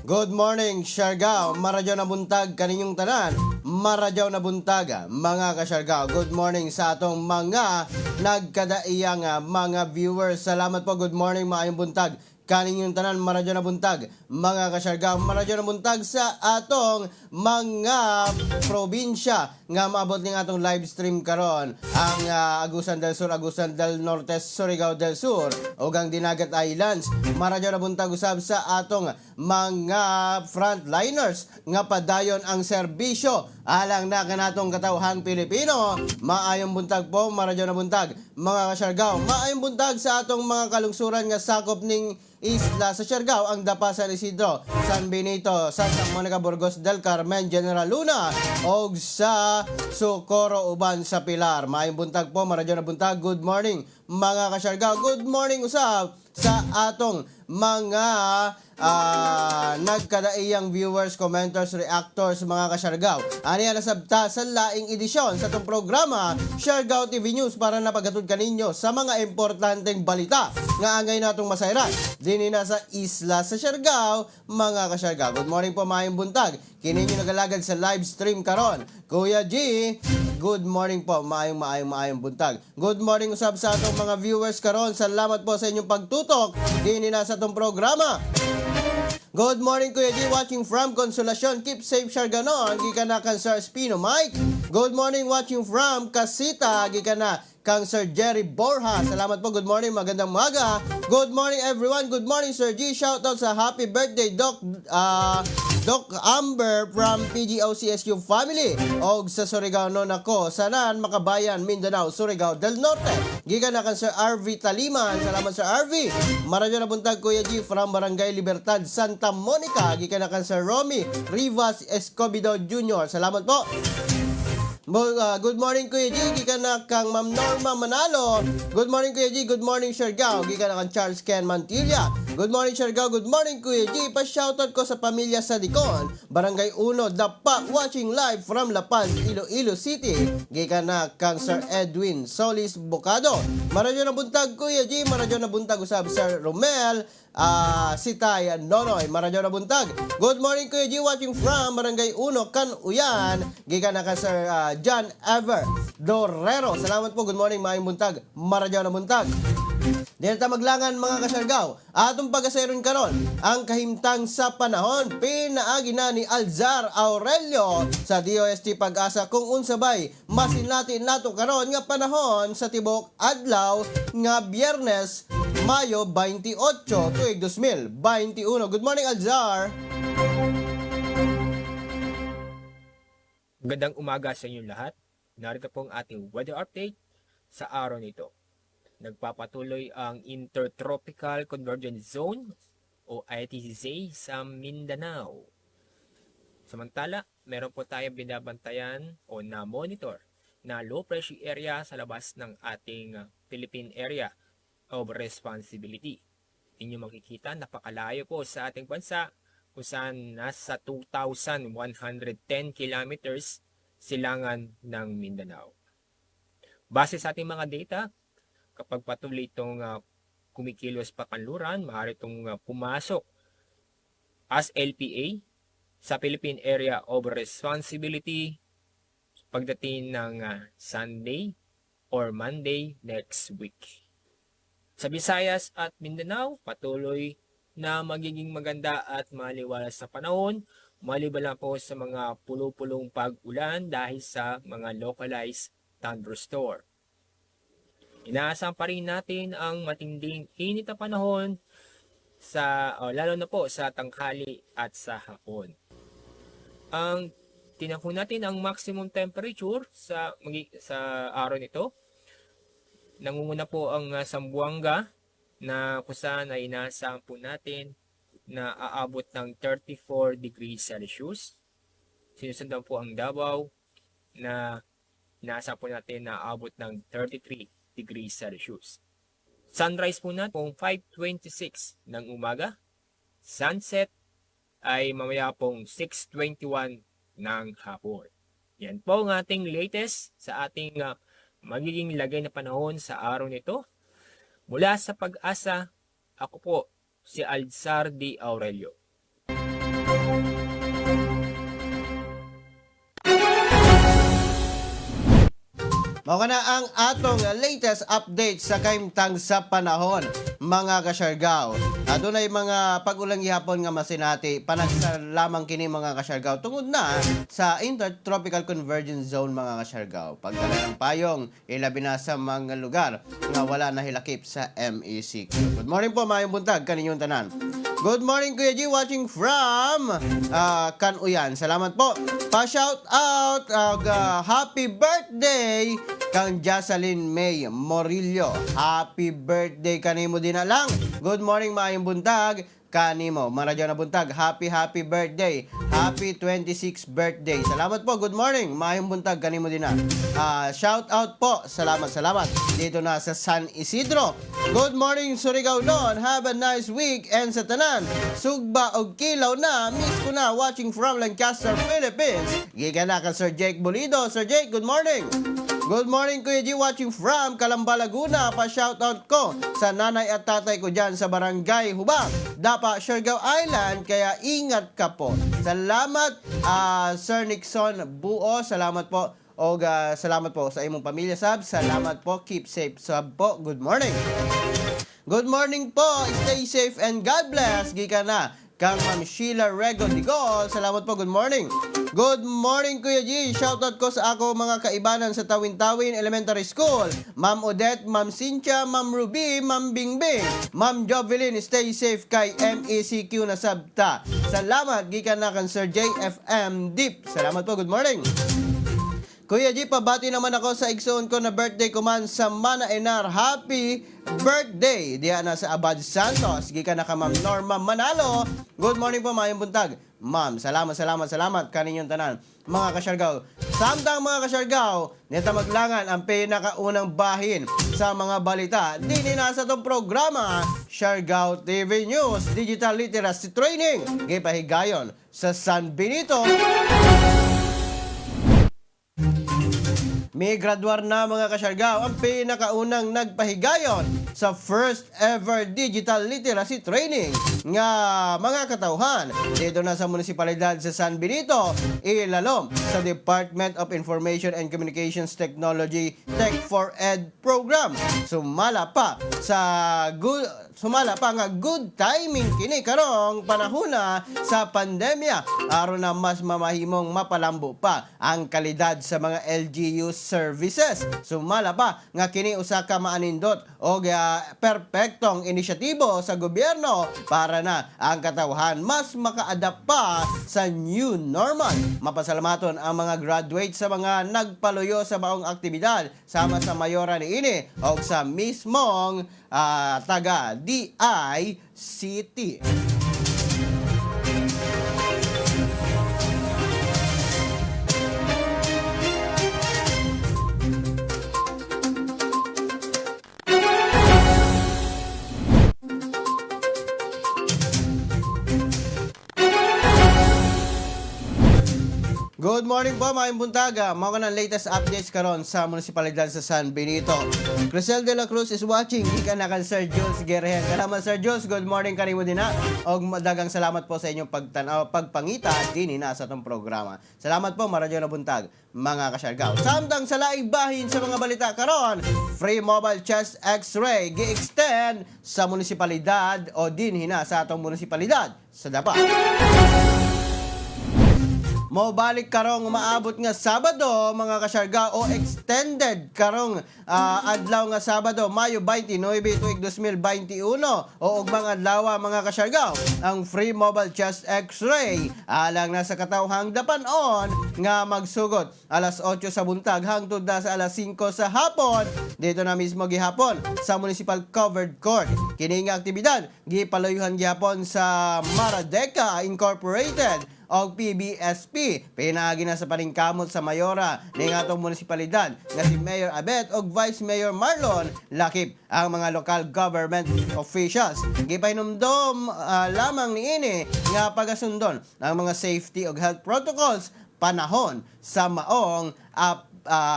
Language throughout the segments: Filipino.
Good morning, Siargao. Maradyaw na buntag kaninyong tanan. Maradyaw na buntag, mga ka-Siargao. Good morning sa atong mga nagkadaiyang mga viewers. Salamat po. Good morning, maayong buntag kaninyong tanan. Maradyaw na buntag, mga ka-Siargao. Maradyaw na buntag sa atong mga probinsya nga maabot ning atong live stream karon. Ang Agusan del Sur, Agusan del Norte, Surigao del Sur ug ang Dinagat Islands. Maradyaw na buntag usab sa atong mga frontliners nga padayon ang serbisyo alang na kanatong katawhang Pilipino. Maayong buntag po, maradyaw na buntag, mga ka-Siargao. Maayong buntag sa atong mga kalungsuran nga sakop ning isla sa Siargao, ang Dapa, San Isidro, San Benito, Santa Monica, Burgos del Carmen, General Luna o sa Socorro uban sa Pilar. Maayong buntag po, maradyaw na buntag. Good morning, mga ka-Siargao. Good morning usab sa atong mga nagkadaiyang viewers, commenters, reactors, mga ka-Siargao. Ani na sabta sa laing edisyon sa itong programa Siargao TV News para napagatod kaninyo sa mga importanteng balita nga angay natong masayran dinhi na sa isla sa Siargao, mga ka-Siargao. Good morning po, maayong buntag. Kini nyo nagalagad sa live stream karon. Kuya G, good morning po, maayong buntag. Good morning usab sa atong mga viewers karon. Salamat po sa inyong pagtutok dinhi na sa itong programa. Good morning, Kuya G, watching from Consolacion. Keep safe, Siargao. Gikan na kan Sir Espino Mike. Good morning, watching from Casita. Gikan na kang Sir Jerry Borja. Salamat po, good morning, magandang umaga. Good morning, everyone. Good morning, Sir G. Shoutout sa happy birthday, Doc Amber from PGOCSU family. Og sa Surigao non ako, Sanan, Makabayan, Mindanao, Surigao del Norte. Gikan na kan Sir RV Taliman. Salamat Sir RV. Maradyo na buntag, Kuya G, from Barangay Libertad, Santa Monica. Gikan na kan Sir Romy Rivas Escobedo Jr. Salamat po. Good morning, Kuya G. Gikan na kang Ma'am Norma Manalo. Good morning, Kuya G. Good morning, Siargao. Gikan na kang Charles Ken Mantilla. Good morning, Siargao. Good morning, Kuya G. Pa-shoutout ko sa pamilya sa Dicon, Barangay 1, Dapa, watching live from La Paz, Iloilo City. Gikan na kang Sir Edwin Solis Bocado. Maradyo na buntag, Kuya G. Maradyo na buntag usab Sir Romel Sitay Nonoy. Maradyo na buntag. Good morning, Kuya G, watching from Barangay 1, Canuyan. Gikan na ka Sir John Ever Dorrero. Salamat po, good morning, maayong buntag. Maradyo na buntag. Dito ta maglangan, mga ka-Siargao. Atong pag-asayron karon ang kahimtang sa panahon. Pinaagi na ni Alzar Aurelio sa DOST Pag-asa kung unsabay masinlatin nato karon nga panahon sa tibok adlaw nga Biyernes, Mayo 28, tuig 2021. Good morning, Alzar. Magandang umaga sa inyong lahat. Narito po ang ating weather update sa araw nito. Nagpapatuloy ang Intertropical Convergence Zone o ITZ sa Mindanao. Samantala, meron po tayong binabantayan o na-monitor na low pressure area sa labas ng ating Philippine Area of Responsibility. Inyo makikita, napakalayo po sa ating bansa kung saan nasa 2,110 kilometers silangan ng Mindanao. Base sa ating mga data, kapag patuloy itong kumikilos pa kanluran, maaari itong pumasok as LPA sa Philippine Area of Responsibility pagdating ng Sunday or Monday next week. Sa Visayas at Mindanao, patuloy na magiging maganda at maliwalas na panahon, maliban lang po sa mga pulo-pulong pag-ulan dahil sa mga localized thunderstorm. Inaasahan pa rin natin ang matinding init na panahon lalo na po sa tanghali at sa hapon. Ang tinakon natin ang maximum temperature sa araw nito. Nangunguna po ang Zamboanga na kung saan ay inaasahan po natin na aabot ng 34 degrees Celsius. Sinusundan po ang Davao na inaasahan po natin na aabot ng 33 degrees Celsius. Sunrise po natin pong 5:26 ng umaga. Sunset ay mamaya pong 6:21 ng hapon. Yan po ang ating latest sa ating magiging lagay na panahon sa araw nito. Mula sa Pag-asa, ako po si Alzar D. Aurelio. Mao na ang atong latest update sa kaimtang sa panahon, mga kasyargaw. Adunay mga pag-ulang gihapon nga masinati panagsa lamang kini mga kasyargaw tungod na sa Intertropical Convergence Zone mga kasyargaw. Pagdala ng payong ilabi na sa mga lugar nga wala na hilakip sa MECQ. Good morning po mayong buntag kaninyong tanan. Good morning Kuya G, watching from Kanuyan. Salamat po. Pa-shout out happy birthday kang Jocelyn May Morillo. Happy birthday kanimo din na lang. Good morning maayong buntag kanimo. Maradyo na buntag. Happy birthday. Happy 26th birthday. Salamat po. Good morning. Maayong buntag kanimo din na. Shout out po. Salamat. Dito na sa San Isidro. Good morning Surigao noon. Have a nice week and sa tanan. Sugba og kilaw na. Miss ko na watching from Lancaster, Philippines. Giga na ka Sir Jake Bolido. Sir Jake, good morning. Good morning Kuya G, watching from Calamba, Laguna. Pa-shoutout ko sa nanay at tatay ko dyan sa Barangay Hubang, Dapa, Siargao Island. Kaya ingat ka po. Salamat Sir Nixon Buo. Salamat po. O salamat po sa imong pamilya sab. Salamat po. Keep safe sab po. Good morning. Good morning po. Stay safe and God bless. Gika na kang Ma'am Sheila Rego Digol. Salamat po. Good morning. Good morning Kuya G. Shoutout ko sa ako mga kaibanan sa Tawin-Tawin Elementary School. Ma'am Odette, Ma'am Cynthia, Ma'am Ruby, Ma'am Bingbing, Ma'am Jovelyn. Stay safe kay MECQ na sabta. Salamat. Gikan na kan Sir JFM Deep. Salamat po. Good morning. Kuya G, pabati naman ako sa igsoon ko na birthday ko man sa Mana Enar. Happy birthday! Diyan na sa Abad Santos. Gika na ka Ma'am Norma Manalo. Good morning po, mayong buntag. Ma'am, salamat kaninyong tanan. Mga kasyargaw, samtang mga kasyargaw, neta maglangan ang pinakaunang bahin sa mga balita. Dini na sa itong programa, Siargao TV News Digital Literacy Training. Gipahigayon sa San Benito. May graduar na mga kasyargaw ang pinakaunang nagpahigayon sa first ever digital literacy training nga mga katauhan dito na sa munisipalidad sa San Benito, ilalom sa Department of Information and Communications Technology Tech for Ed program. Sumala pa nga good timing kini karong panahona sa pandemya aron na mas mamahimong mapalambo pa ang kalidad sa mga LGU services. Sumala pa nga kini usa ka maanindot o perpektong inisyatibo sa gobyerno para na ang katawhan mas maka-adapt pa sa new normal. Mapasalamaton ang mga graduate sa mga nagpaluyo sa maong aktibidad sama sa mayora ni ini o sa mismong taga DICT. Good morning po mga imbuntaga. Mga ng latest updates karon sa munisipalidad sa San Benito. Crisel de la Cruz is watching. Ika na kan Sir Jules Guerrero. Salamat Sir Jules. Good morning kanimo din na. Og dagang salamat po sa inyong pagpangita din na sa itong programa. Salamat po maradyo na buntag mga kasyargaw. Samtang sa laing bahin sa mga balita karon, free mobile chest x-ray gi-extend sa munisipalidad o dinhi na sa atong munisipalidad sa Dapa. Mobalik karong maabot nga Sabado mga kasyarga o extended karong adlaw nga Sabado Mayo 29 tuig 2021 o ugmang adlaw mga kasyarga ang free mobile chest x-ray alang na sa katawhang dapanon nga magsugod alas 8 sa buntag hangtod na sa alas 5 sa hapon dito na mismo gihapon sa Municipal Covered Court. Kini nga aktibidad gipaluyuhan gihapon sa Maradeca Incorporated o PBSP. Pinagi na sa paningkamot sa mayora ng atong munisipalidad nga si Mayor Abet o Vice Mayor Marlon lakip ang mga local government officials. Gipahinumdom lamang niini nga pagasundon ang mga safety o health protocols panahon sa maong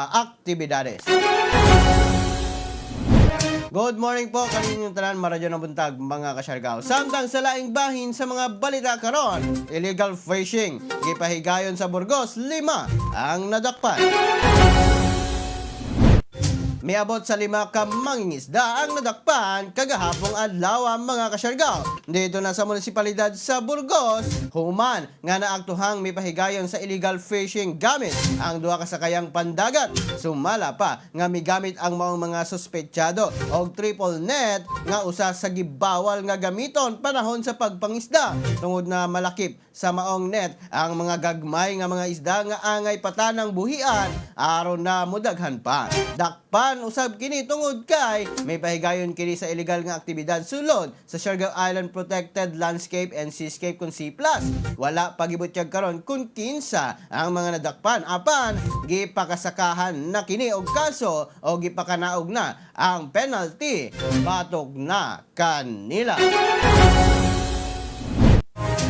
aktibidades. Good morning po kaninyong tanan maradyo ng buntag mga kasyargaw. Samtang sa laing bahin sa mga balita karon, illegal fishing gipahigayon sa Burgos, 5 ang nadakpan. Miabot sa 5 ka mangingisda ang nadakpan kagahapong adlaw mga kasyargaw. Dito na sa munisipalidad sa Burgos, human nga naaktuhang mipahigayon sa illegal fishing gamit ang duha ka sakayang pandagat. Sumala pa nga migamit ang maong mga suspetsyado og triple net nga usa sa gibawal nga gamiton panahon sa pagpangisda. Tungod na malakip sa maong net ang mga gagmay nga mga isda nga angay patanang buhian aron na mudaghan pa. Dakpan usab kini tungod kay may pahigayon kini sa illegal nga aktibidad sulod sa Siargao Island Protected Landscape and Seascape kun C+. Wala pagibutyag karon kun kinsa ang mga nadakpan apan gipakasakahan na kini og kaso o gipakanaog na ang penalty batok na kanila.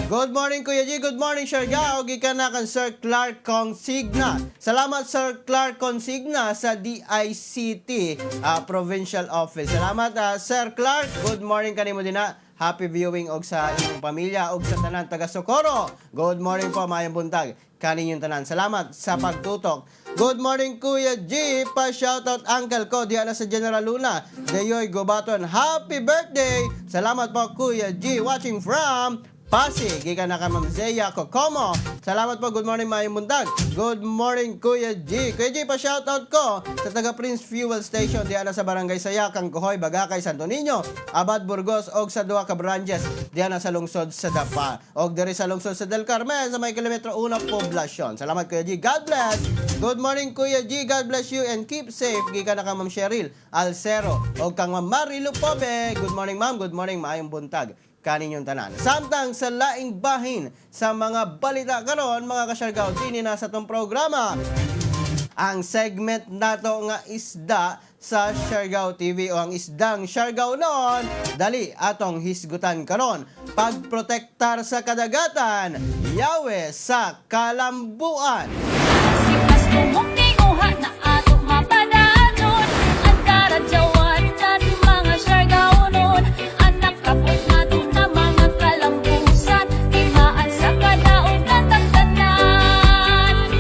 Good morning Kuya G, good morning Siargao. Gikan na kan Sir Clark Consigna. Salamat Sir Clark Consigna sa DICT Provincial Office. Salamat Sir Clark. Good morning kanimo din na. Happy viewing og sa inyong pamilya og sa tanan taga Socorro. Good morning po mayong buntag kaninyong tanan. Salamat sa pagtutok. Good morning Kuya G, pa shoutout uncle ko diyan sa General Luna. Dayoy Gobaton. Happy birthday. Salamat po Kuya G, watching from Pasig, gikan na ka Ma'am Zeya Kokomo. Salamat po, good morning mayong buntag. Good morning Kuya G. Kuya G, pa-shoutout ko sa taga Prince Fuel Station diyan sa Barangay Sayakang, Cohoy, Bagakay, Santo Niño, Abad, Burgos, og sa duha ka branches diyan sa lungsod sa Dapa. Og diri sa lungsod sa Del Carmen sa may kilometro 1 poblasyon. Salamat Kuya G. God bless. Good morning Kuya G. God bless you and keep safe. Gikan na ka Ma'am Cheryl Alcero og kang Ma'am Marilu Pobe. Good morning Ma'am, good morning mayong buntag kaninyong tanan. Samtang sa laing bahin sa mga balita karon mga kasyargaw, dini na sa tong programa ang segment nato nga isda sa Siargao TV o ang isdang Siargao noon. Dali atong hisgutan karon. Pagprotektar sa kadagatan, yawe sa kalambuan. Sipas kumukiuha na ato mapadanon ang karadyawan ng mga Siargao noon. Anak kapot nato na mga kalambusan, timaan sa kadaog na tagtanan.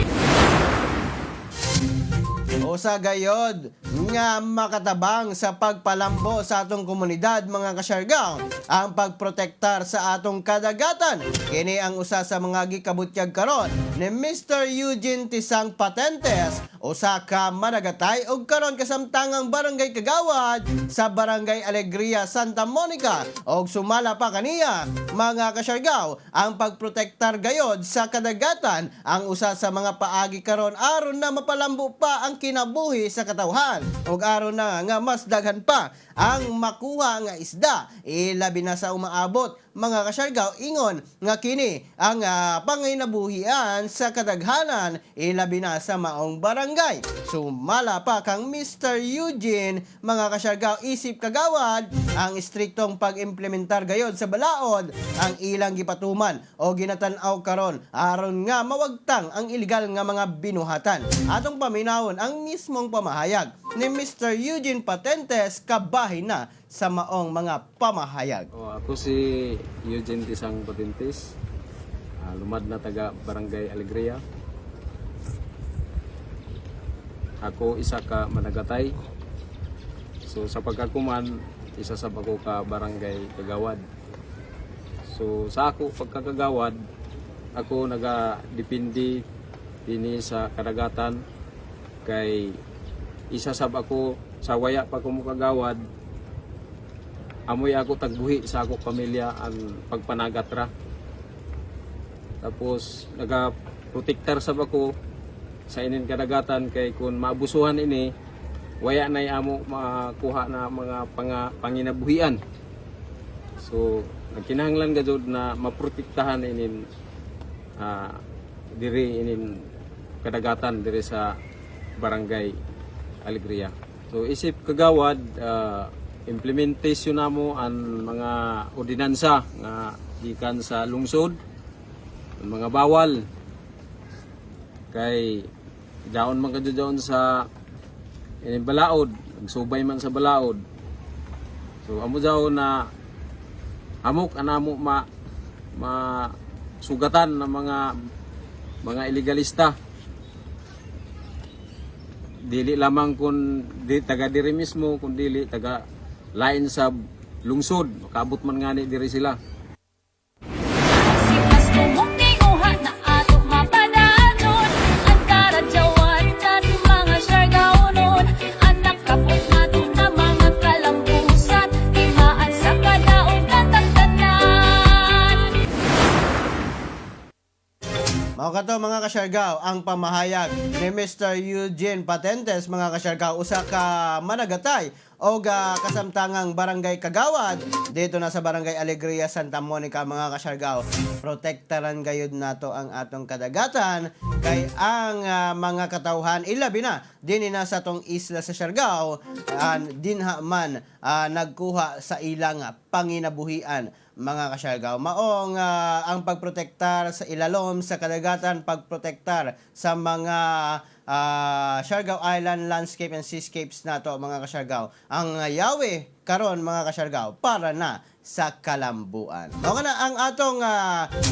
O sa gayod nga makatabang sa pagpalambo sa atong komunidad mga kasyargaw ang pagprotektar sa atong kadagatan. Kini ang usa sa mga gikabutyag karon ni Mr. Eugene Tisang Patentes, usa ka managatay og karon kasamtangang barangay Kagawad sa Barangay Alegria, Santa Monica. Og sumala pa kaniya mga kasyargaw ang pagprotektar gayod sa kadagatan ang usa sa mga paagi karon aron na mapalambo pa ang kinabuhi sa katawhan og aron na nga mas daghan pa ang makuha nga isda. Ilabi na sa umaabot mga kasyargaw ingon nga kini ang panginabuhian sa kadaghanan ilabi na sa maong barangay. Sumala pa kang Mr. Eugene mga kasyargaw isip kagawad ang istriktong pag-implementar gayod sa balaod ang ilang gipatuman o ginatan-aw karon aron nga mawagtang ang illegal nga mga binuhatan. Atong paminawon ang mismong pamahayag ni Mr. Eugene Patentes kabahin na sa maong mga pamahayag. Ako si Eugene Tisang Patentes, lumad na taga Barangay Alegria. Ako isa ka managatay. So sa pagkakuman, isa sa ako ka Barangay Kagawad. So sa ako pagkakagawad, ako nagadepende dini sa kadagatan kay isa sab ako sa waya pa ko kagawad. Amoy ako tagbuhi sa ako pamilya ang pagpanagat ra. Tapos nagaprotektar sab ako sa inin kadagatan kay kun maabusuhan ini waya na amo makuha na mga panginabuhian. So nagkinahanglan gayud na maprotektahan inin diri inin kadagatan diri sa Barangay Alegria. So isip kagawad implementasyon namo ang mga ordinansa nga gikan sa lungsod, ang mga bawal kay daon man kadto sa balaod, nagsubay man sa balaod So amo daw na amok anamo sugatan ng mga illegalista. Dili lamang kun di taga diri mismo, kun dili taga lain sa lungsod, makaabot man ngani diri sila. Sipas tumong tinguha na ato mapadanon ang karadyawan nan mga siyargaunon ang nakapot nato na mga kalambusan timaan sa kadaog na tagtanan. Mao kato mga kasyargaw, ang pamahayag ni Mr. Eugene Patentes mga kasyargaw, usa ka managatay o kasamtangang barangay Kagawad dito na sa barangay Alegria, Santa Monica mga kasyargaw. Protektaran gayud nato ang atong kadagatan kay ang mga katawhan ilabi na dinhi na sa tong isla sa Siargao dinha man nagkuha sa ilang panginabuhian mga kasyargaw. Maong ang pagprotektar sa ilalom sa kadagatan, pagprotektar sa mga Siargao Island landscape and seascapes nato mga kasyargaw. Ang yawi karon mga kasyargaw para na sa kalambuan. Mao na ang atong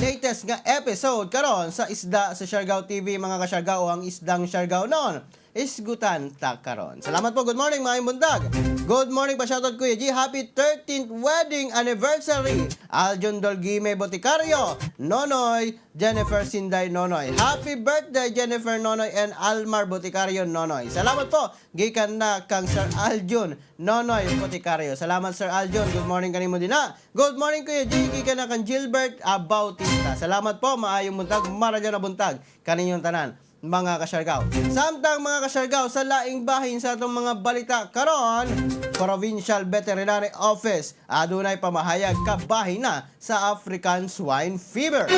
latest nga episode karon sa Isda sa Siargao TV mga kasyargaw, ang Isdang Siargao noon isgutan ta karon. Salamat po. Good morning mga imbundag. Good morning pa shoutout Kuya G. Happy 13th wedding anniversary. Aljon Dolgime Boticario, Nonoy, Jennifer Sinday Nonoy. Happy birthday Jennifer Nonoy and Almar Boticario Nonoy. Salamat po. Gikan na kang Sir Aljon Nonoy Boticario. Salamat Sir Aljon. Good morning kanimo din na. Good morning Kuya G. Gikan na kang Gilbert Bautista. Salamat po. Maayong buntag, maradyo na buntag kaninyong tanan mga kasyargaw. Samtang mga kasyargaw sa laing bahin sa atong mga balita karon, Provincial Veterinary Office adunay pamahayag kabahin na sa African Swine Fever.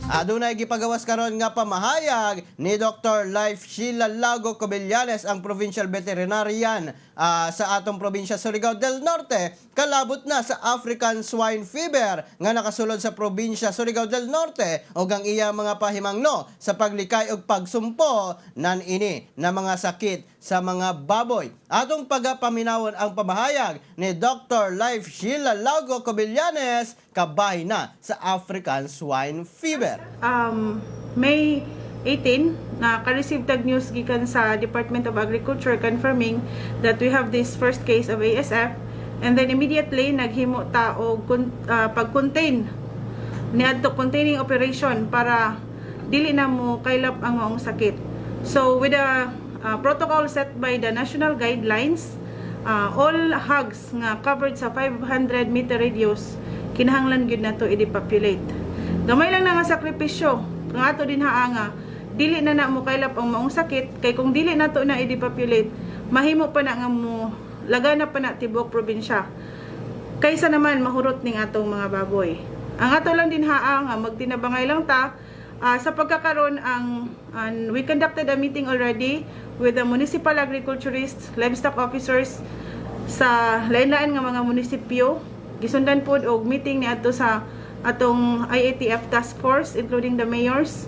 Adunay gipagawas karon nga pamahayag ni Dr. Life Sheila Lago Cobillanes, ang Provincial Veterinarian sa atong probinsya Surigao del Norte, kalabot na sa African Swine Fever nga nakasulod sa probinsya Surigao del Norte ug ang iya mga pahimangno sa paglikay ug pagsumpo nan ini na mga sakit sa mga baboy. Atong pagapaminawon ang pamahayag ni Dr. Life Sheila Lago Cobillanes kabahin na sa African Swine Fever. May 18 na ka-receive tag news gikan sa Department of Agriculture confirming that we have this first case of ASF, and then immediately naghimo ta og pag-contain niadto containing operation para dili na mo kaylap ang maong sakit. So with the protocol set by the national guidelines, all hogs nga covered sa 500 meter radius kinahanglan gyud nato i-depopulate. Gamay lang na nga sakripisyo kung ato din nga dili na mo kaylap ang maong sakit, kay kung dili nato na i-depopulate mahimo pa na nga mo lagana pa na tibok probinsya kaysa naman mahurot ning atong mga baboy. Ang ato lang din nga magtinabangay lang ta sa pagkakaroon we conducted a meeting already with the municipal agriculturists, livestock officers sa lain-lain nga mga munisipyo. Gisundan pod og meeting ni adto sa atong IATF task force including the mayors.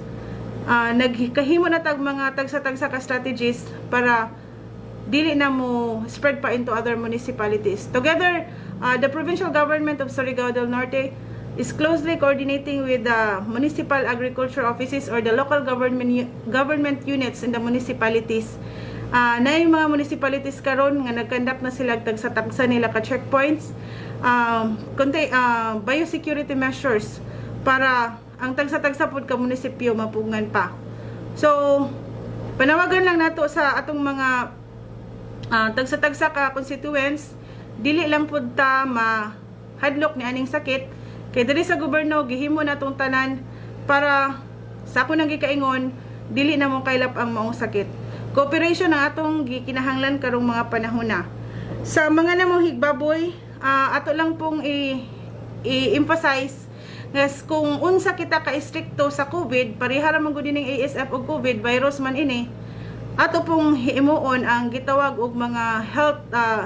Nagkahimo na tag mga tagsa-tagsa ka strategies para dili na mo spread pa into other municipalities. Together, the provincial government of Surigao del Norte is closely coordinating with the municipal agriculture offices or the local government units in the municipalities. Na yung mga municipalities karon nga nagkandak na sila tagsa-tagsa nila ka checkpoints, biosecurity measures para ang tagsa-tagsa pod ka munisipyo mapungan pa. So panawagan lang nato sa atong mga tagsa-tagsa ka constituents, dili lang pod ta mahadlok ni aning sakit, kay diri sa gobyerno gihimo natong tanan para sa ako nang gikaingon dili na mo kaylap ang maong sakit. Cooperation ang atong gikinahanglan karong mga panahon na. Sa mga namong higbaboy, ato lang pong i-emphasize nga kung unsa kita ka-istrikto sa COVID, parihara man gud ning ASF o COVID virus man ini, ato pong himuon ang gitawag og mga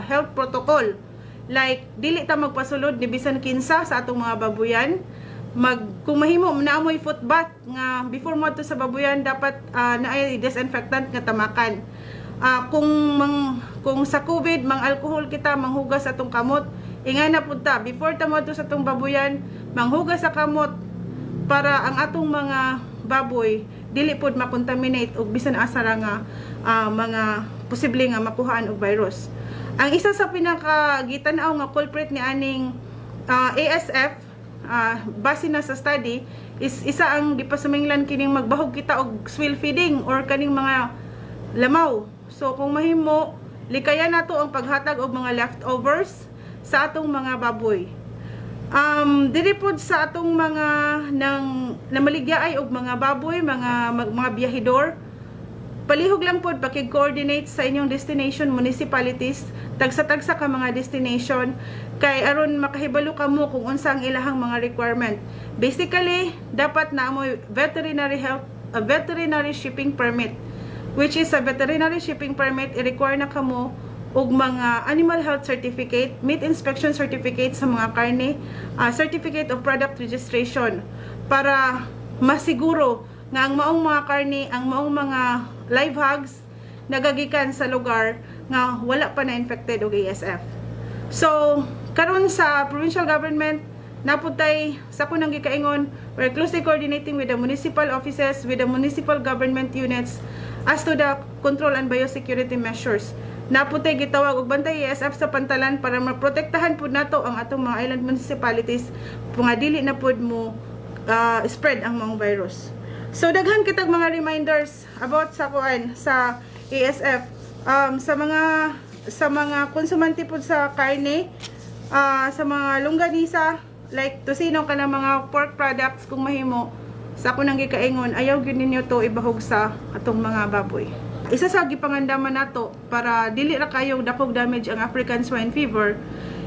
health protocol. Like dili ta magpasulod ni bisan kinsa sa atong mga babuyan. Kung mahimo na amoy foot bath nga before mo to sa babuyan dapat naay disinfectant nga tamakan. kung sa COVID mang alcohol kita manghugas atong kamot, ingay na punta before ta mo sa atong baboyan, manghugas sa kamot para ang atong mga baboy dili pod makontaminate og bisan asa ra nga mga posible nga makuhaan og virus. Ang isa sa pinakagitan-aw nga culprit ni aning ASF, base na sa study, is isa ang gipasuminglan kining magbahog kita og swill feeding or kaning mga lamaw. So kung mahimo, likayan nato ang paghatag og mga leftovers sa atong mga baboy. Diri pod sa atong mga namaligyaay og mga baboy, mga biyahidor, palihog lang pod pakig-coordinate sa inyong destination municipalities, tagsa-tagsa ka mga destination, kay aron makahibalo kamo kung unsa ang ilahang mga requirement. Basically, dapat na amoy veterinary shipping permit, which is a veterinary shipping permit, i-require na kamo og mga animal health certificate, meat inspection certificate sa mga karne, certificate of product registration, para masiguro nga ang maong mga karne, ang maong mga live hogs nagagikan sa lugar nga wala pa na infected og ASF. So karon sa provincial government, naputay sa kunang gikaingon, we're closely coordinating with the municipal offices, with the municipal government units as to the control and biosecurity measures. Naputay gitawag og bantay ASF sa pantalan para maprotektahan pud nato ang atong mga island municipalities nga dili na pud mo spread ang mga virus. So daghan kitag mga reminders about sa sa ASF, sa mga konsumante pud sa karne, sa mga longganisa like tosino kana mga pork products, kung mahimo sa kunang gikaingon, ayaw gyud ninyo to ibahog sa atong mga baboy. Isa sa gipangandaman nato para dili ra kayong dakog damage ang African swine fever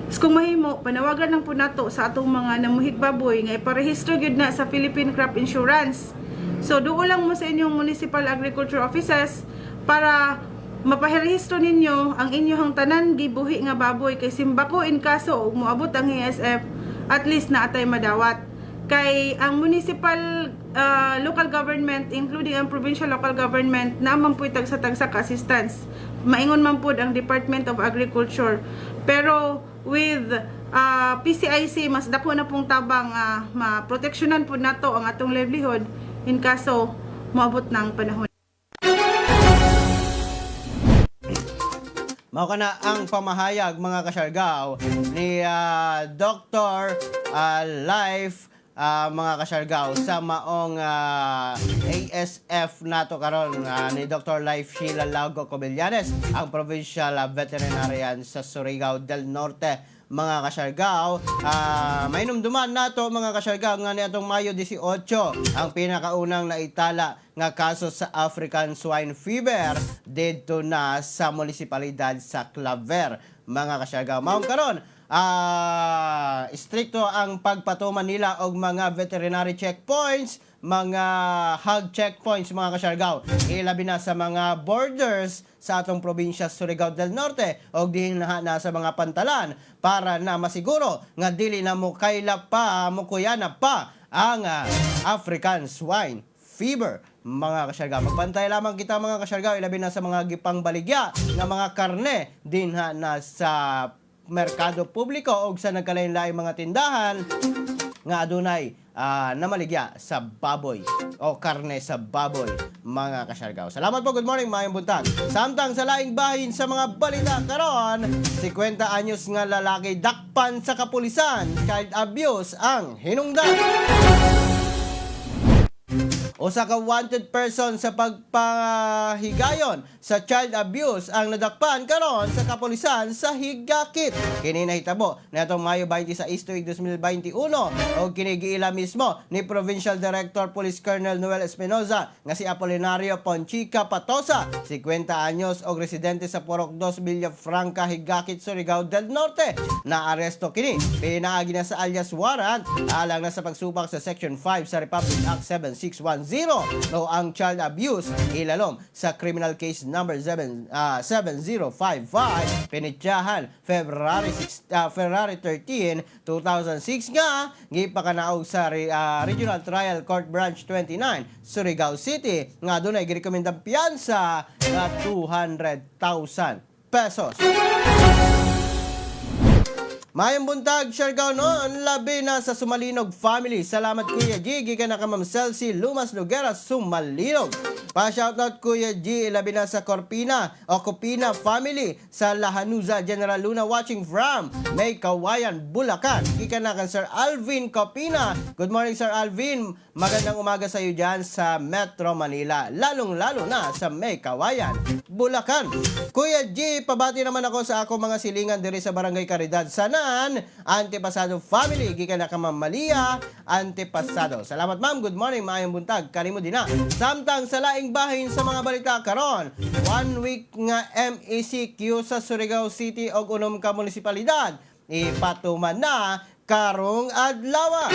is kung mahimo panawagan lang po nato sa atong mga namuhig baboy nga iparehistro gyud na sa Philippine Crop Insurance. So duo lang mo sa inyong municipal agriculture offices para mapahirehistro ninyo ang inyong tanan gibuhi nga baboy, kay simbako in kaso og moabot ang ASF, at least na atay madawat. Kay ang municipal local government, including ang provincial local government, naman po tagsa-tagsa ka assistance. Maingon man po ang Department of Agriculture. Pero with PCIC, mas dako na pong tabang maproteksyonan po nato ang atong livelihood in kaso moabot ng panahon. Mao kana ang pamahayag mga kasyargaw ni Dr. Life mga kasyargaw sa maong ASF nato karon ni Dr. Life Sheila Lago Cobillanes, ang provincial veterinarian sa Surigao del Norte. Mga kasyargaw, may numduman nato mga kasyargaw nga niadtong Mayo 18 ang pinakaunang naitala nga kaso sa African swine fever didto na sa munisipalidad sa Claver. Mga kasyargaw, mao karon stricto ang pagpatuman nila og mga veterinary checkpoints, mga hog checkpoints mga kasyargaw, ilabi na sa mga borders sa atong probinsya Surigao del Norte og dihin na sa mga pantalan para na masiguro nga dili na mo kaila pa mukuyana pa ang African swine fever. Mga kasyargaw, magbantay lamang kita mga kasyargaw, ilabi na sa mga gipang baligya nga mga karne dinha na sa merkado publiko o sa nagkalain-laing mga tindahan nga adunay namaligya sa baboy o karne sa baboy mga kasyargaw. Salamat po, good morning, mayong buntag. Samtang sa laing bahin sa mga balita karon, 50 anyos nga lalaki dakpan sa kapulisan, child abuse ang hinungdan. Usa ka wanted person sa pagpahigayon sa child abuse ang nadakpan karon sa kapulisan sa Higakit. Kini nahitabo natong Mayo 26, 2021 og kini giila mismo ni Provincial Director Police Colonel Noel Espinoza nga si Apolinario Ponchica Patosa, 50 anyos og residente sa Purok 2, Villafranca, Higakit, Surigao del Norte. Naaresto kini pinaagi na sa alias warrant alang na sa pagsubak sa Section 5 sa Republic Act 7610 o ang child abuse ilalom sa criminal case number 7055 pinityahan February 13, 2006 nga gipakanaog sa Regional Trial Court Branch 29 Surigao City nga dunay girekomendang piyansa na 200,000 pesos. Mayang buntag, Siargao noon, labi na sa Sumalinog family. Salamat Kuya G, gikan na ka Ma'am Celsi Lumas Noguera, Sumalinog. Pa-shoutout Kuya G, labi na sa Corpina o Copina family sa Lahanuza, General Luna, watching from May Kawayan, Bulacan. Gikan na kan Sir Alvin Copina. Good morning Sir Alvin, magandang umaga sa iyo dyan sa Metro Manila, lalong-lalo na sa May Kawayan, Bulacan. Kuya G, pabati naman ako sa ako mga silingan diri sa Barangay Caridad, Sanan, Antepasado family, gikan na ka Ma'am Malia Antepasado. Salamat ma'am, good morning, maayong buntag, kanimo din na. Samtang sa laing bahin sa mga balita karon, 1 week nga MECQ sa Surigao City og unom ka munisipalidad, ipatuman na karong adlaw.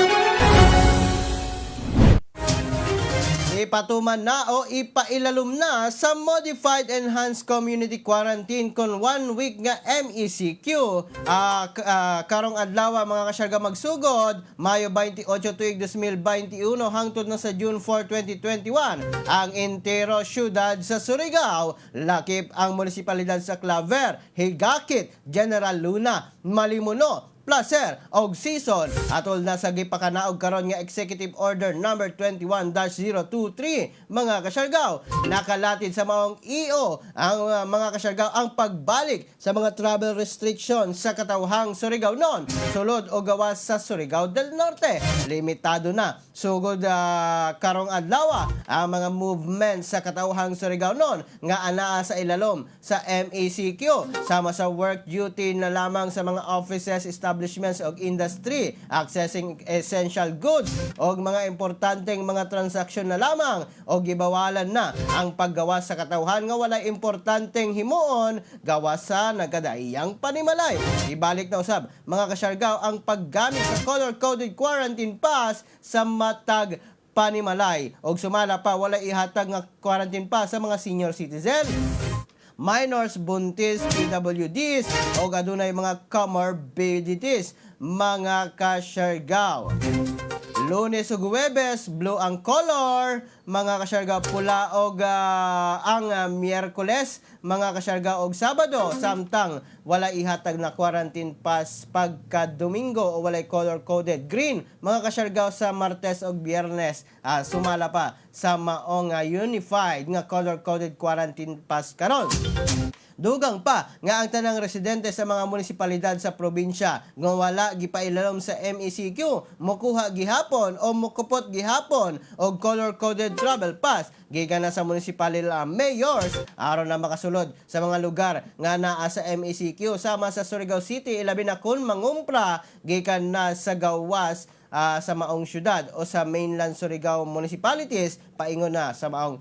Ipatuman na o ipailalom na sa Modified Enhanced Community Quarantine kon 1 week nga MECQ karong adlaw mga kasyarga magsugod Mayo 28 tuig 2021 hangtod na sa June 4, 2021 ang entero syudad sa Surigao, lakip ang munisipalidad sa Claver, Higakit, General Luna, Malimuno, Placer og Season atol na sa gipakanaog karon nga Executive Order number 21-023 mga kasyargaw. Nakalatid sa maong EO ang mga kasyargaw ang pagbalik sa mga travel restrictions sa katawhang Surigao noon sulod o gawas sa Surigao del Norte. Limitado na sugod karong adlaw ang mga movement sa katawhang Surigao noon nga anaa sa ilalom sa MECQ sama sa work duty na lamang sa mga offices, establishments og industry, accessing essential goods og mga importanteng mga transaksyon na lamang og gibawalan na ang paggawas sa katawhan nga walay importanteng himuon gawas sa nagkadaiyang panimalay. Ibalik na usab mga kasyargaw ang paggamit sa color-coded quarantine pass sa matag panimalay og sumala pa walay ihatag nga quarantine pass sa mga senior citizen, minors, buntis, PWDs o adunay mga comorbidities mga kasyargaw. Lunes ug Huwebes, blue ang color, mga kasyargaw, pula og ang Miyerkules, mga kasyargaw, og Sabado, samtang wala ihatag na quarantine pass pagka Domingo o walay color-coded. Green, mga kasyargaw, sa Martes og Biyernes, sumala pa sa maong unified nga color-coded quarantine pass karon. Dugang pa nga ang tanang residente sa mga munisipalidad sa probinsya nga wala gipailalom sa MECQ mokuha gihapon o mokupot gihapon og color-coded travel pass gikan na sa municipal mayors aron na makasulod sa mga lugar nga naa sa MECQ sama sa Surigao City, ilabi na kun mangumpra gikan na sa gawas sa maong syudad o sa mainland Surigao municipalities paingon na sa maong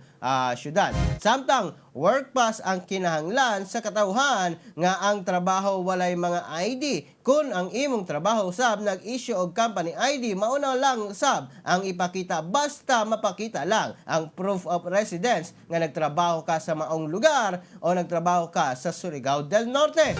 syudad. Samtang work pass ang kinahanglan sa katawhan nga ang trabaho walay mga ID. Kung ang imong trabaho sab nag-issue og company ID, mauna lang sab ang ipakita basta mapakita lang ang proof of residence nga nagtrabaho ka sa maong lugar o nagtrabaho ka sa Surigao del Norte.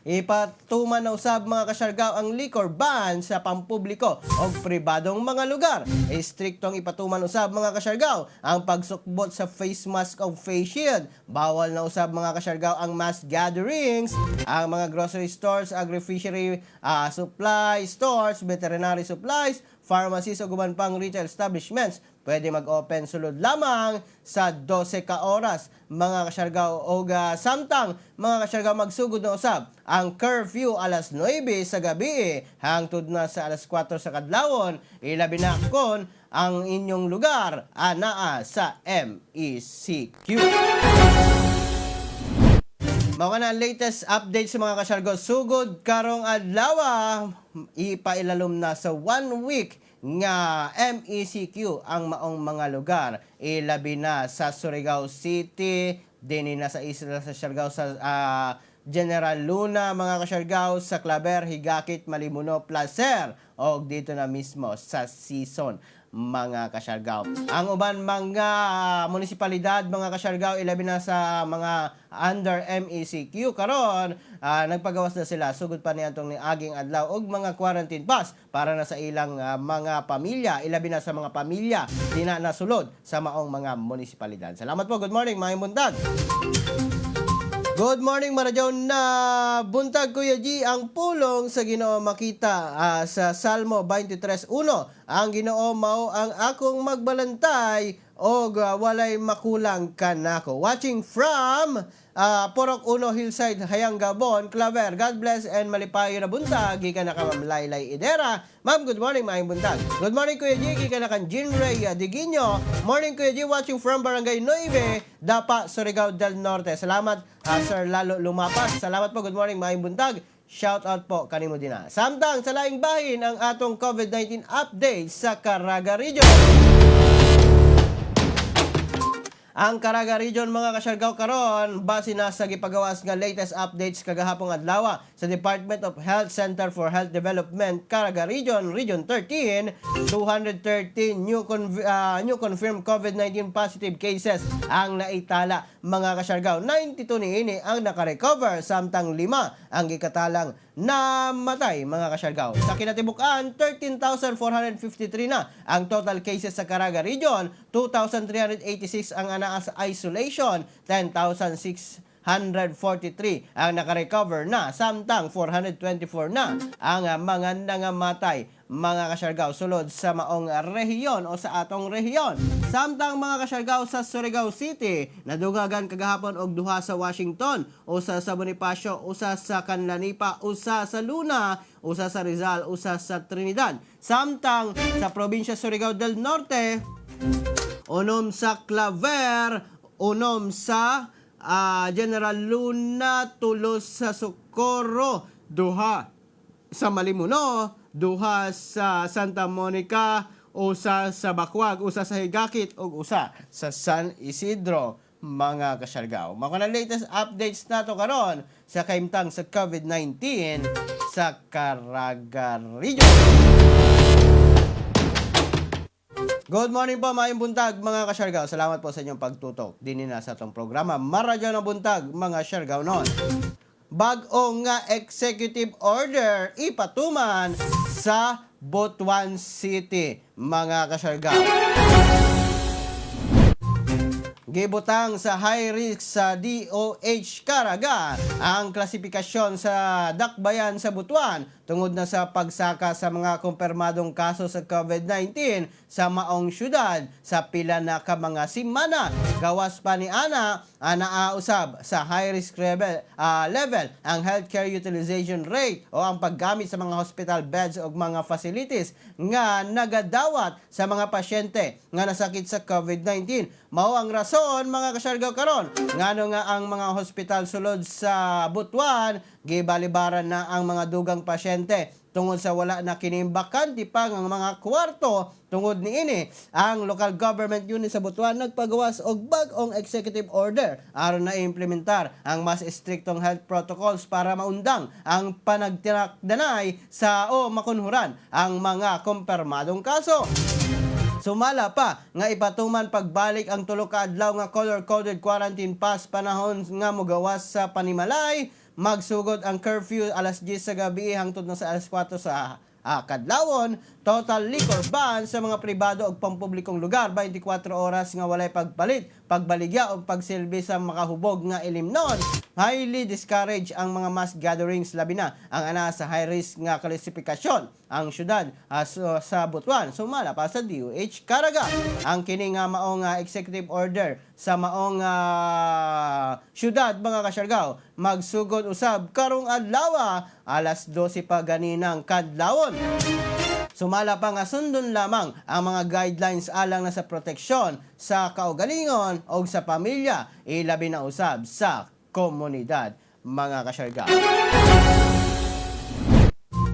Ipatuman na usab mga kasyargaw ang liquor ban sa pampubliko o pribadong mga lugar. Striktong ipatuman usab mga kasyargaw ang pagsukbot sa face mask o face shield. Bawal na usab mga kasyargaw ang mass gatherings, ang mga grocery stores, agri-fishery supply stores, veterinary supplies, pharmacies o guban pang retail establishments pwede mag-open sulod lamang sa 12 ka oras mga kasyargaw o samtang mga kasyargaw magsugod na usab ang curfew alas 9 sa gabi hangtod na sa alas 4 sa kadlawon, ilabi na kon ang inyong lugar anaa sa MECQ. Mga na latest update sa mga kasyargaw sugod karong adlaw ipailalom na sa 1 week nga MECQ ang maong mga lugar, ilabi na sa Surigao City, dinhi na sa isla sa Siargao sa General Luna mga kasyargaw, sa Claver, Higakit, Malimuno, Placer o dito na mismo sa season mga kasyargaw. Ang uban mga munisipalidad mga kasyargaw ilabi na sa mga under MECQ karon nagpagawas na sila sugod pa niadtong niaging adlaw og mga quarantine pass para na sa ilang mga pamilya ilabi na sa mga pamilya di na nasulod sa maong mga munisipalidad. Salamat po. Good morning mga buntag. Good morning Maradyaw na buntag Kuya G. Ang pulong sa Ginoo makita sa Salmo 23:1. Ang Ginoo mao ang akong magbalantay og walay makulang kanako. Watching from Porok Uno Hillside, Hayang Gabon, Claver. God bless and malipayo na buntag. Gikan na ka Ma'am Laylay Idera. Ma'am, good morning mga buntag. Good morning Kuya G. Gikan na kan Jean Ray Diguinho. Morning Kuya G. Watching from Barangay 9, Dapa, Surigao del Norte. Salamat Sir Lalo Lumapas. Salamat po. Good morning mga buntag. Shout out po kanimo din na. Samtang sa laing bahin ang atong COVID-19 update sa Caraga Region. Ang Caraga Region mga kasyargaw karon base na sa gipagawas nga latest updates kagahapong adlaw sa Department of Health Center for Health Development Caraga Region, Region 13, 213 new confirmed COVID-19 positive cases ang naitala mga kasyargaw. 92 niini ang nakarecover samtang 5 ang gikatalang namatay mga kasyargaw. Sa kinatibukan 13,453 na ang total cases sa Caraga Region, 2,386 ang anaa sa isolation, 10,643 ang nakarecover na, samtang 424 na ang mga nangamatay mga kasyargaw sulod sa maong rehiyon o sa atong rehiyon. Samtang mga kasyargaw sa Surigao City, nadugagan kagahapon og duha sa Washington, usa sa Bonifacio, usa sa Canlanipa, usa sa Luna, usa sa Rizal, usa sa Trinidad. Samtang sa probinsya Surigao del Norte, unom sa Claver, unom sa General Luna, tulos sa Socorro, duha sa Malimuno, duha sa Santa Monica, usa sa Bakwag, usa sa Higakit, ug usa sa San Isidro mga kasyargaw. Mga latest updates nato karon sa kaimtang sa COVID-19 sa Caraga Region. Good morning po mga buntag mga kasyargaw. Salamat po sa inyong pagtutok din na sa itong programa Maradyaw na Buntag mga kasyargaw noon. Bag-o nga executive order ipatuman sa Butuan City mga kasyargaw. Gibutang sa high risk sa DOH Caraga ang klasifikasyon sa dakbayan sa Butuan tungod na sa pagsaka sa mga kumpirmadong kaso sa COVID-19 sa maong syudad sa pila na ka mga simana. Gawas pa ni Ana naausab sa high risk level ang healthcare utilization rate o ang paggamit sa mga hospital beds o mga facilities nga nagadawat sa mga pasyente nga nasakit sa COVID-19. Mao ang rason mga kasyargaw karon ngano nga ang mga hospital sulod sa Butuan gibalibaran na ang mga dugang pasyente tungod sa wala na kinimbakanti pa ng mga kwarto. Tungod niini ang local government unit sa Butuan nagpagawas og bag-ong executive order aron na implementar ang mas striktong health protocols para maundang ang panagtirakdanay sa makunhuran ang mga kumpirmadong kaso. Sumala pa nga ipatuman pagbalik ang tulo ka adlaw nga color-coded quarantine pass panahon nga mogawas sa Panimalay. Magsugod ang curfew alas 10 sa gabi hangtod na sa alas 4 sa kadlawon. Total liquor ban sa mga pribado o pampublikong lugar 24 oras nga walay pagpalit, pagbaligya o pagsilbi sa makahubog nga ilimnon. Highly discourage ang mga mass gatherings labi na ang ana sa high risk nga klasifikasyon ang syudad sa Butuan. Sumala pa sa DOH Caraga ang kini nga maong executive order sa maong syudad mga kasyargaw magsugod usab karong adlaw alas 12 pa ganinang kadlawon. Sumala pa nga sundon lamang ang mga guidelines alang na sa proteksyon sa kaugalingon o sa pamilya ilabi na usab sa komunidad mga kasyargaw.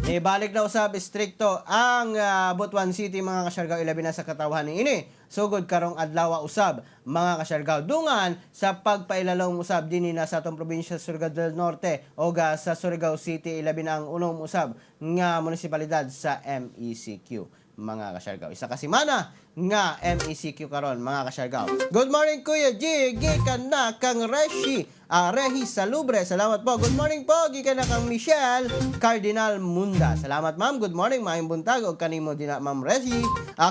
Ibalik na usab istrikto ang Butuan City mga kasyargaw ilabi na sa katawhan niini. Sugod karong adlaw usab mga kasyargaw. Dungan sa pagpailalong usab din na sa atong probinsya sa Surigao del Norte o sa Surigao City ilabi na ang unong usab nga munisipalidad sa MECQ mga kasyargaw. Isa ka semana nga MECQ karon mga kasyargaw. Good morning Kuya G, gikan na kang Rehi Salubre. Salamat po. Good morning po, gikan na kang Michelle Cardinal Munda. Salamat ma'am. Good morning, maayong buntag og kanimo din na ma'am Rehi.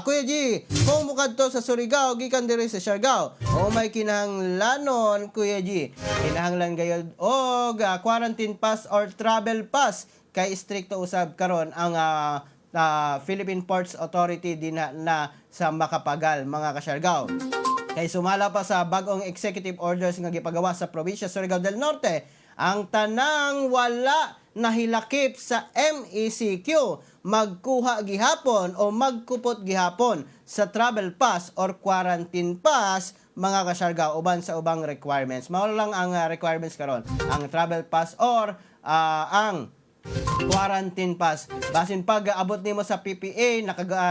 Kuya G, kung mukadto sa Surigao gikan diri sa Siargao, o may kinahanglanon Kuya G. Kinahanglan gayud og quarantine pass or travel pass kay stricto usab karon ang Philippine Ports Authority din na sa Makapagal mga kasyargaw. Kay sumala pa sa bagong executive orders nga gipagawa sa probinsya Surigao del Norte, ang tanang wala nahilakip sa MECQ magkuha gihapon o magkupot gihapon sa travel pass or quarantine pass mga kasyargaw uban sa ubang requirements. Mao lang ang requirements karon, ang travel pass or ang quarantine pass. Basin pag abot nimo sa PPA,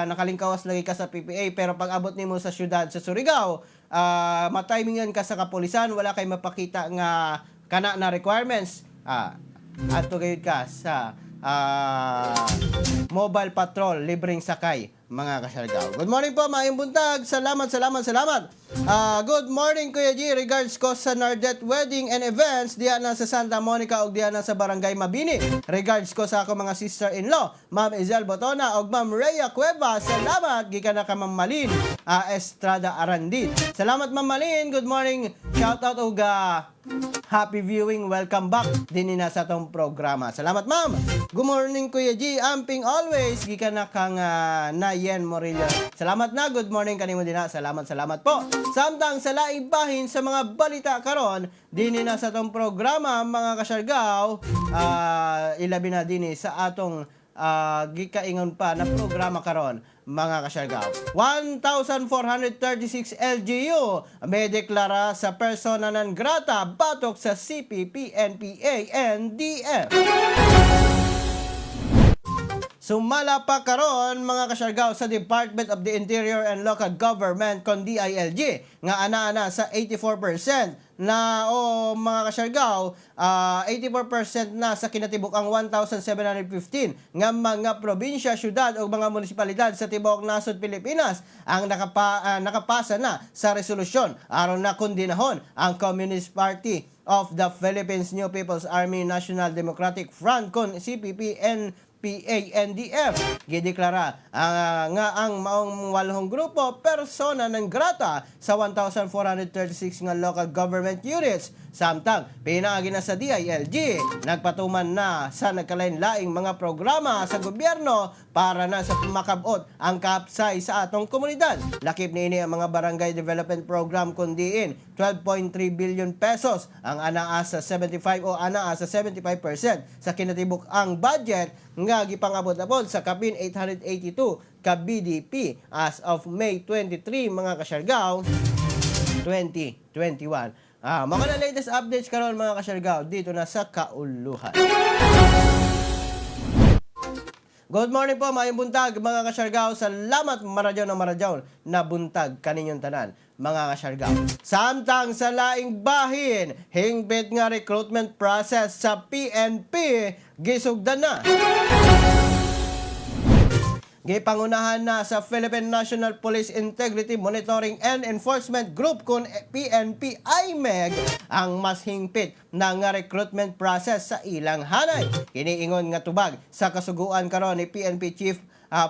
nakalingkawas lagi ka sa PPA, pero pag abot nimo sa syudad sa Surigao, matimingan ka sa kapulisan, wala kay mapakita nga kana na requirements. Ato gayud ka sa mobile patrol, libreng sakay mga kasyargaw. Good morning po, maayong buntag. Salamat. Good morning Kuya G. Regards ko sa Nardet Wedding and Events diyan na sa Santa Monica o diyan na sa Barangay Mabini. Regards ko sa ako mga sister-in-law, Ma'am Izel Botona o Ma'am Rhea Cueva. Salamat. Gikan na ka Ma'am Malin Estrada Arandit. Salamat Ma'am Malin. Good morning. Shout out og happy viewing. Welcome back din na sa tong programa. Salamat Ma'am. Good morning Kuya G. Amping always. Gikan na kang Nayen Morillo. Salamat na. Good morning kanimo din na. Salamat po. Samtang sa laing bahin sa mga balita karon din na sa tong programa mga kasyargaw, ilabi na din sa atong gikaingon pa na programa karon mga kasyargaw. 1,436 LGU may deklara sa persona non grata batok sa CP, PNP, NDF. Sumala pa karon mga kasyargaw sa Department of the Interior and Local Government kon DILG nga ana sa 84% na mga kasyargaw, 84% na sa kinatibuk ang 1,715 nga mga probinsya, syudad o mga munisipalidad sa tibuok nasod Pilipinas ang nakapasa na sa resolusyon aron na kondinahon ang Communist Party of the Philippines, New People's Army, National Democratic Front kon CPP, PANDF gideklara nga ang maong walhong grupo persona non grata sa 1,436 nga local government units. Samtang pinaagi na sa DILG nagpatuman na sa nagkalain-laing mga programa sa gobyerno para na sa makabot ang kapsay sa atong komunidad. Lakip niini ang mga barangay development program kundiin 12.3 billion pesos ang anaa sa 75 75% sa kinatibuk ang budget nga gipangabot na pod sa kapin 882 ka BDP as of May 23 mga kasyargaw 2021. Mga na latest updates karon mga kasyargaw dito na sa Kauluhan. Good morning po, maayong buntag mga kasyargaw. Salamat maradyaw na buntag kaninyong tanan mga kasyargaw. Samtang sa laing bahin, hingbit nga recruitment process sa PNP gisugdan na. Gipangunahan na sa Philippine National Police Integrity Monitoring and Enforcement Group kun PNP IMEG ang mas hingpit na nga recruitment process sa ilang hanay. Kiniingon nga tubag sa kasuguan karon ni PNP Chief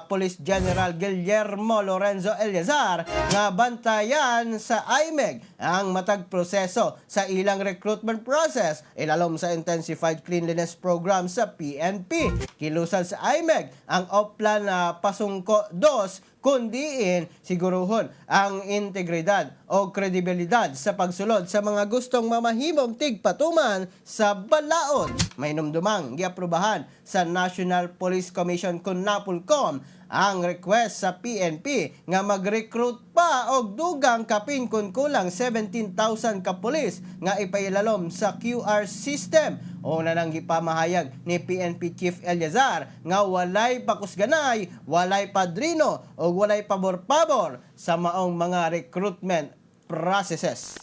Police General Guillermo Lorenzo Eleazar nga bantayan sa IMEG ang matag proseso sa ilang recruitment process ilalom sa Intensified Cleanliness Program sa PNP. Kilusad sa IMEG ang Oplan Pasungko 2 kundiin siguruhon ang integridad o kredibilidad sa pagsulod sa mga gustong mamahimong tigpatuman sa balaod. May numdumang giaprubahan sa National Police Commission kun NAPOLCOM ang request sa PNP nga mag-recruit pa og dugang kapin kun kulang 17,000 ka pulis nga ipailalom sa QR system. Una nang gipamahayag ni PNP Chief Eleazar nga walay pakusganay, walay padrino o walay pabor-pabor sa maong mga recruitment processes.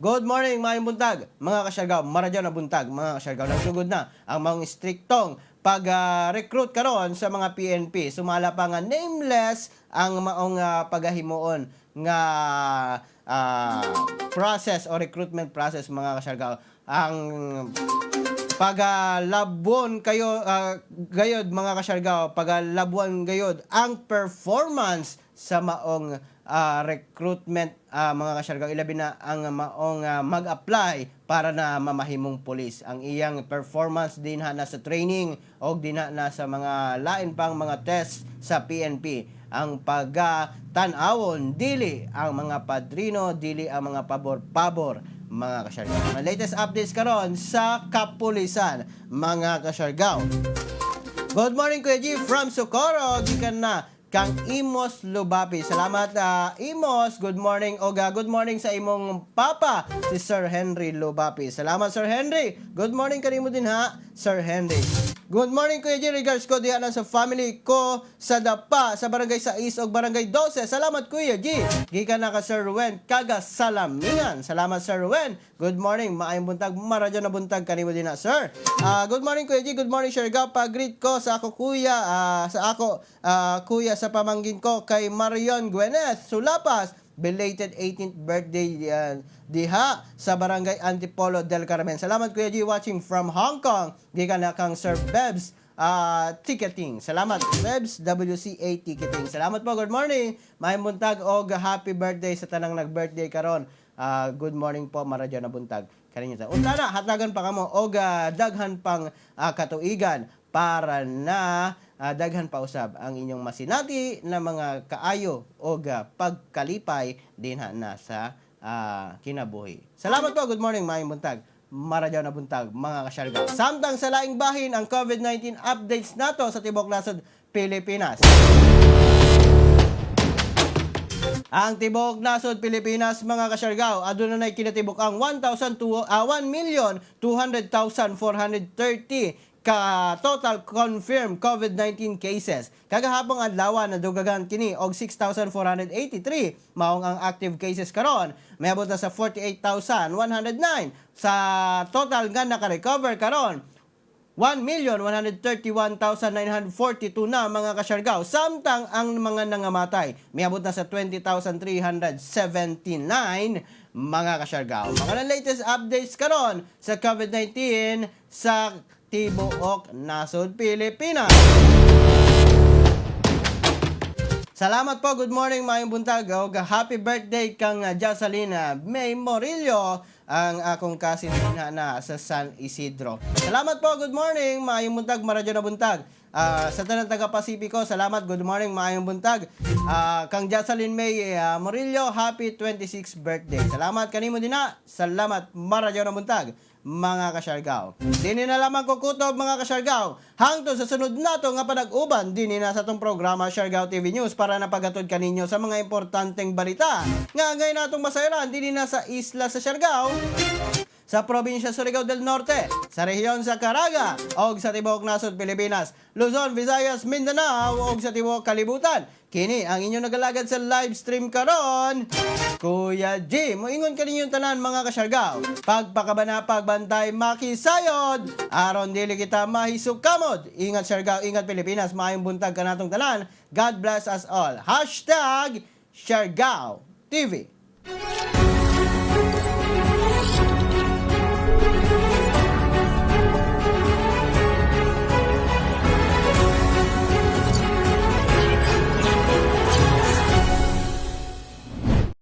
Good morning, mga buntag, mga kasyargaw, maradyo na buntag, mga kasyargaw. Nagsugod na ang mga striktong pag-recruit karon sa mga PNP. Sumala pa nga nameless ang maong paghahimuon nga process o recruitment process, mga kasyargaw. Ang pagalabon kayo gayod, mga kasyargaw, pagalabon gayod ang performance sa maong recruitment, mga kasyargaw, ilabi na ang maong mag-apply para na mamahimong pulis. Ang iyang performance din na sa training o din na sa mga lain pang mga test sa PNP. Ang pagtanawon dili ang mga padrino, dili ang mga pabor-pabor, mga kasyargaw. Ang latest updates karon sa kapulisan, mga kasyargaw. Good morning, Kuya G from Socorro. Gikan na kang Imos Lubapi. Salamat, Imos. Good morning, Oga. Good morning sa imong papa, si Sir Henry Lubapi. Salamat, Sir Henry. Good morning kanimo din ha, Sir Henry. Good morning, Kuya G. Regards ko diyan sa family ko sa Dapa, sa Barangay 6 o Barangay 12. Salamat, Kuya G. Gikan na ka, Sir Ruwen Kagasalamingan. Salamat, Sir Ruwen. Good morning. Maayong buntag. Maradyo na buntag kanimo din ha, Sir. Good morning, Kuya G. Good morning, Sir Gao. Pag-greet ko sa ako, Kuya. Kuya sa pamangkin ko kay Marion Gwyneth Sulapas. Belated 18th birthday diha sa Barangay Antipolo del Carmen. Salamat, Kuya G, watching from Hong Kong. Gikan na kang Sir Bebs Ticketing. Salamat, Bebs WCA Ticketing. Salamat po. Good morning. Maayong buntag o happy birthday sa tanang nag-birthday karon. Good morning po, maradyo na buntag kaninyo ta. Unta na hatagan pa kamo og daghan pang katuigan para na daghan pa usab ang inyong masinati na mga kaayo o pagkalipay dinha na sa kinabuhi. Salamat po. Good morning, maayong buntag. Maradyaw na buntag, mga kasyargaw. Samtang sa laing bahin ang COVID-19 updates nato sa Tibok Nasod, Pilipinas. Ang Tibok Nasod, Pilipinas, mga kasyargaw, aduna nay kinatibok ang 1,200,430 ka total confirmed COVID-19 cases. Kagahapong adlaw na dugagan kini og 6,483 maong ang active cases karon. Mayabot na sa 48,109. Sa total nga naka-recover karon 1,131,942 na, mga kasyargaw. Samtang ang mga nangamatay mayabot na sa 20,379, mga kasyargaw. Mga latest updates karon sa COVID-19 sa Tibuok Nasod, Pilipinas. Salamat po. Good morning, maayong buntag. Happy birthday kang Jocelyn May Morillo, ang akong kasinina na sa San Isidro. Salamat po. Good morning, maayong buntag, maradyo na buntag. Sa tanang taga-Pasipiko, salamat. Good morning, maayong buntag. Kang Jocelyn May Morillo, happy 26th birthday. Salamat kanimo din na. Salamat, maradyo na buntag, mga kasyargaw. Dini na lamang kukutob, mga kasyargaw. Hangtod sa sunod nato nga panag-uban, dini na sa tong programa Siargao TV News para napagatod kaninyo sa mga importanteng balita nga ngayon natong masayran dini na sa isla sa Siargao, sa probinsya Surigao del Norte, sa rehiyon sa Caraga, o sa Tibok Nasod, Pilipinas, Luzon, Visayas, Mindanao, o sa Tibok Kalibutan. Kini ang inyong nagalagad sa live stream karon, Kuya G. Moingon kaninyo tanan, mga kasyargaw. Pagpakabana, pagbantay, makisayod. Aron dili kita mahisukamod. Ingat Siargao, ingat Pilipinas. Maayong buntag kanatong tanan. God bless us all. #Siargao TV.